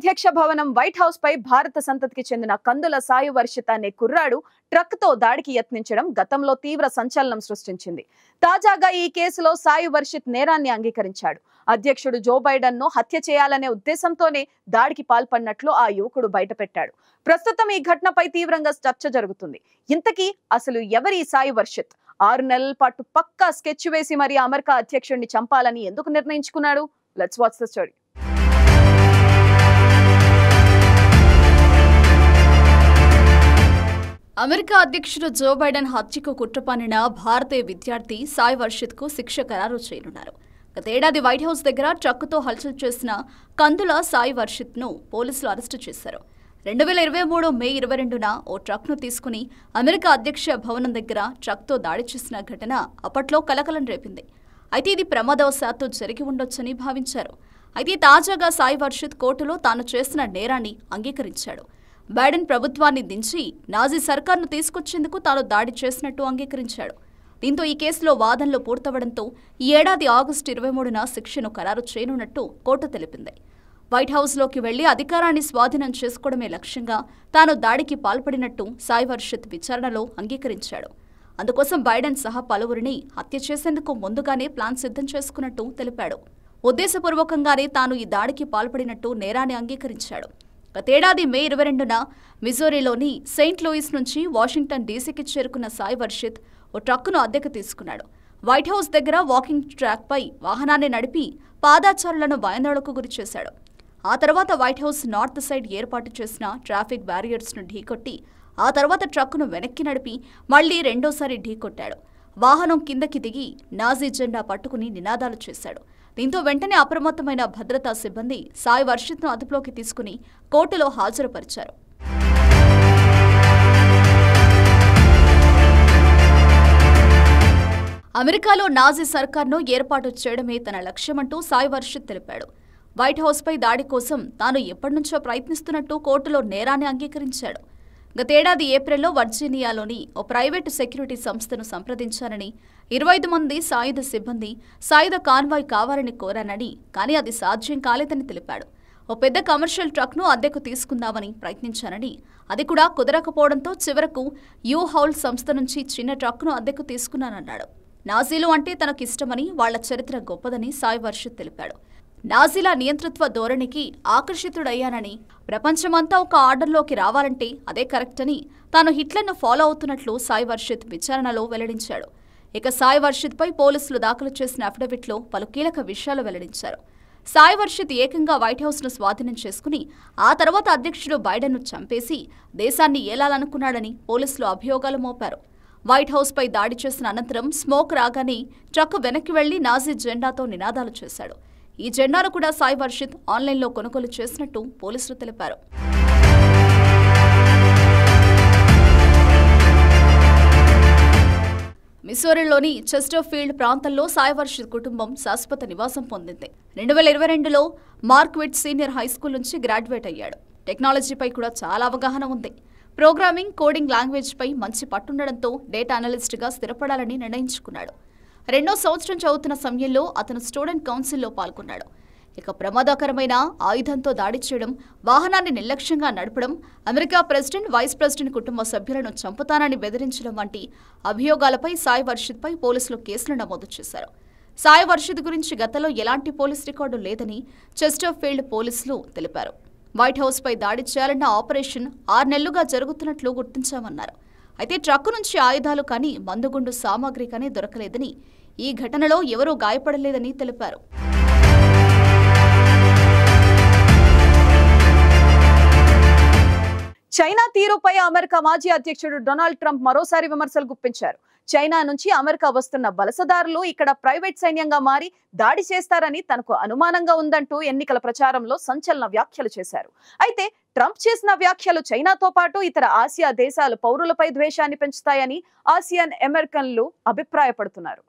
అధ్యక్ష భవనం white house పై భారత సంతతికి చెందిన కందుల సాయి వర్షిత్ అనే కుర్రాడు ట్రక్ తో దాడికి యత్నించడం గతంలో తీవ్ర సంచలనం సృష్టించింది. తాజాగా ఈ కేసులో సాయి వర్షిత్ నేరాన్ని అంగీకరించాడు. అధ్యక్షుడు జో బైడెన్ ను హత్య చేయాలనే ఉద్దేశంతోనే దాడికి పాల్పడినట్లు ఆ యువకుడు బయటపెట్టాడు. ప్రస్తుతం ఈ ఘటనపై తీవ్రంగా చర్చ జరుగుతుంది. ఇంతకీ అసలు ఎవరి సాయి వర్షిత్? 6 నెలల పాటు పక్కా స్కెచ్ వేసి మరి అమెరికా అధ్యక్షుడిని చంపాలని ఎందుకు నిర్ణయించుకున్నాడు? Let's watch the story. America అధ్యక్షుడు జో బైడెన్ హత్యకు కుట్ర పన్నిన భారతీయ విద్యార్థి సాయి వర్షిత్ కు శిక్ష ఖరారు చేయనున్నారు. గతేడాది వైట్ హౌస్ దగ్గర ట్రక్కుతో హల్చల్ చేసిన కందుల సాయి వర్షిత్ ను పోలీసులు అరెస్టు చేశారు. 2023 మే 22న ఓ ట్రక్ ను తీసుకుని అమెరికా అధ్యక్ష భవనం దగ్గర ట్రక్తో దాడి చేసిన ఘటన అప్పట్లో కలకలం రేపింది. అయితే ఇది ప్రమాదవశాత్తు జరిగి ఉండొచ్చని భావించారు. అయితే తాజాగా సాయి వర్షిత్ కోర్టులో తాను చేసిన నేరాన్ని అంగీకరించాడు. బైడెన్ ప్రభుత్వాన్ని దించి నాజీ సర్కార్ను తీసుకొచ్చేందుకు తాను దాడి చేసినట్టు అంగీకరించాడు. దీంతో ఈ కేసులో వాదనలు పూర్తవడంతో ఈ ఏడాది ఆగస్టు 23న శిక్షను ఖరారు చేయనున్నట్టు కోర్టు తెలిపింది. వైట్ హౌస్లోకి వెళ్లి అధికారాన్ని స్వాధీనం చేసుకోవడమే లక్ష్యంగా తాను దాడికి పాల్పడినట్టు సాయి వర్షిత్ విచారణలో అంగీకరించాడు. అందుకోసం బైడెన్ సహా పలువురిని హత్య చేసేందుకు ముందుగానే ప్లాన్ సిద్ధం చేసుకున్నట్టు తెలిపాడు. ఉద్దేశపూర్వకంగానే తాను ఈ దాడికి పాల్పడినట్టు నేరాన్ని అంగీకరించాడు. గతేడాది మే 22న మిజోరీలోని సెయింట్ లూయిస్ నుంచి వాషింగ్టన్ డీసీకి చేరుకున్న సాయి వర్షిత్ ఓ ట్రక్కును అద్దెకు తీసుకున్నాడు. వైట్ హౌస్ దగ్గర వాకింగ్ ట్రాక్పై వాహనాన్ని నడిపి పాదాచారులను భయాందోళనకు గురిచేశాడు. ఆ తర్వాత వైట్ హౌస్ నార్త్ సైడ్ ఏర్పాటు చేసిన ట్రాఫిక్ బ్యారియర్స్ను ఢీకొట్టి ఆ తర్వాత ట్రక్కును వెనక్కి నడిపి మళ్లీ రెండోసారి ఢీకొట్టాడు. వాహనం కిందకి దిగి నాజీ జెండా పట్టుకుని నినాదాలు చేశాడు. దీంతో వెంటనే అప్రమత్తమైన భద్రతా సిబ్బంది సాయి వర్షిత్ను అదుపులోకి తీసుకుని కోర్టులో హాజరుపరిచారు. అమెరికాలో నాజీ సర్కార్ను ఏర్పాటు చేయడమే తన లక్ష్యమంటూ సాయి వర్షిత్ తెలిపాడు. వైట్ హౌస్పై దాడి కోసం తాను ఎప్పటినుంచో ప్రయత్నిస్తున్నట్టు కోర్టులో నేరాన్ని అంగీకరించాడు. గతేడాది ఏప్రిల్లో వర్జీనియాలోని ఓ ప్రైవేటు సెక్యూరిటీ సంస్థను సంప్రదించానని, 25 మంది సాయుధ సిబ్బంది సాయుధ కాన్వాయ్ కావాలని కోరానని, కానీ అది సాధ్యం కాలేదని తెలిపాడు. ఓ పెద్ద కమర్షియల్ ట్రక్ను అద్దెకు తీసుకుందామని ప్రయత్నించానని, అది కూడా కుదరకపోవడంతో చివరకు యూ హౌల్ సంస్థ నుంచి చిన్న ట్రక్ను అద్దెకు తీసుకున్నానన్నాడు. నాజీలు అంటే తనకిష్టమని, వాళ్ల చరిత్ర గొప్పదని సాయి వర్షిత్ తెలిపాడు. నాజీల నియంతృత్వ ధోరణికి ఆకర్షితుడయ్యానని, ప్రపంచమంతా ఒక ఆర్డర్లోకి రావాలంటే అదే కరెక్ట్ అని తాను హిట్లర్ను ఫాలో అవుతున్నట్లు సాయి వర్షిత్ విచారణలో వెల్లడించాడు. ఇక సాయి వర్షిత్పై పోలీసులు దాఖలు చేసిన అఫిడవిట్లో పలు కీలక విషయాలు వెల్లడించారు. సాయి వర్షిత్ ఏకంగా వైట్ హౌస్ను స్వాధీనం చేసుకుని ఆ తర్వాత అధ్యక్షుడు బైడెన్ను చంపేసి దేశాన్ని ఏలాలనుకున్నాడని పోలీసులు అభియోగాలు మోపారు. వైట్ హౌస్పై దాడి చేసిన అనంతరం స్మోక్ రాగానే ట్రక్ వెనక్కి వెళ్లి నాజీ జెండాతో నినాదాలు చేశాడు. ఈ జెండాను కూడా సాయి వర్షిత్ ఆన్లైన్లో కొనుగోలు చేసినట్టు పోలీసులు తెలిపారు. మిసోరీలోని చెస్టర్ఫీల్డ్ ప్రాంతంలో సాయి వర్షిత్ కుటుంబం శాశ్వత నివాసం పొందింది. 2022లో మార్క్విట్ సీనియర్ హైస్కూల్ నుంచి గ్రాడ్యుయేట్ అయ్యాడు. టెక్నాలజీపై కూడా చాలా అవగాహన ఉంది. ప్రోగ్రామింగ్, కోడింగ్ లాంగ్వేజ్పై మంచి పట్టుండడంతో డేటా అనలిస్ట్గా స్థిరపడాలని నిర్ణయించుకున్నాడు. 2వ సంవత్సరం చదువుతున్న సమయంలో అతను స్టూడెంట్ కౌన్సిల్లో పాల్గొన్నాడు. ఇక ప్రమాదకరమైన ఆయుధంతో దాడి చేయడం, వాహనాన్ని నిర్లక్ష్యంగా నడపడం, అమెరికా ప్రెసిడెంట్, వైస్ ప్రెసిడెంట్ కుటుంబ సభ్యులను చంపుతానని బెదిరించడం వంటి అభియోగాలపై సాయి వర్షిత్పై పోలీసులు కేసులు నమోదు చేశారు. సాయి వర్షిత్ గురించి గతంలో ఎలాంటి పోలీస్ రికార్డు లేదని చెస్టర్ఫీల్డ్ పోలీసులు తెలిపారు. వైట్ హౌస్పై దాడి చేయాలన్న ఆపరేషన్ 6 నెలలుగా జరుగుతున్నట్లు గుర్తించామన్నారు. అయితే ట్రక్కు నుంచి ఆయుధాలు కానీ, మందుగుండు సామాగ్రి కానీ దొరకలేదని, ఈ ఘటనలో ఎవరూ గాయపడలేదని తెలిపారు. చైనా తీరుపై అమెరికా మాజీ అధ్యక్షుడు డొనాల్డ్ ట్రంప్ మరోసారి విమర్శలు గుప్పించారు. చైనా నుంచి అమెరికా వస్తున్న వలసదారులు ఇక్కడ ప్రైవేట్ సైన్యంగా మారి దాడి చేస్తారని తనకు అనుమానంగా ఉందంటూ ఎన్నికల ప్రచారంలో సంచలన వ్యాఖ్యలు చేశారు. అయితే ట్రంప్ చేసిన వ్యాఖ్యలు చైనాతో పాటు ఇతర ఆసియా దేశాల పౌరులపై ద్వేషాన్ని పెంచుతాయని ఆసియన్ అమెరికన్లు అభిప్రాయపడుతున్నారు.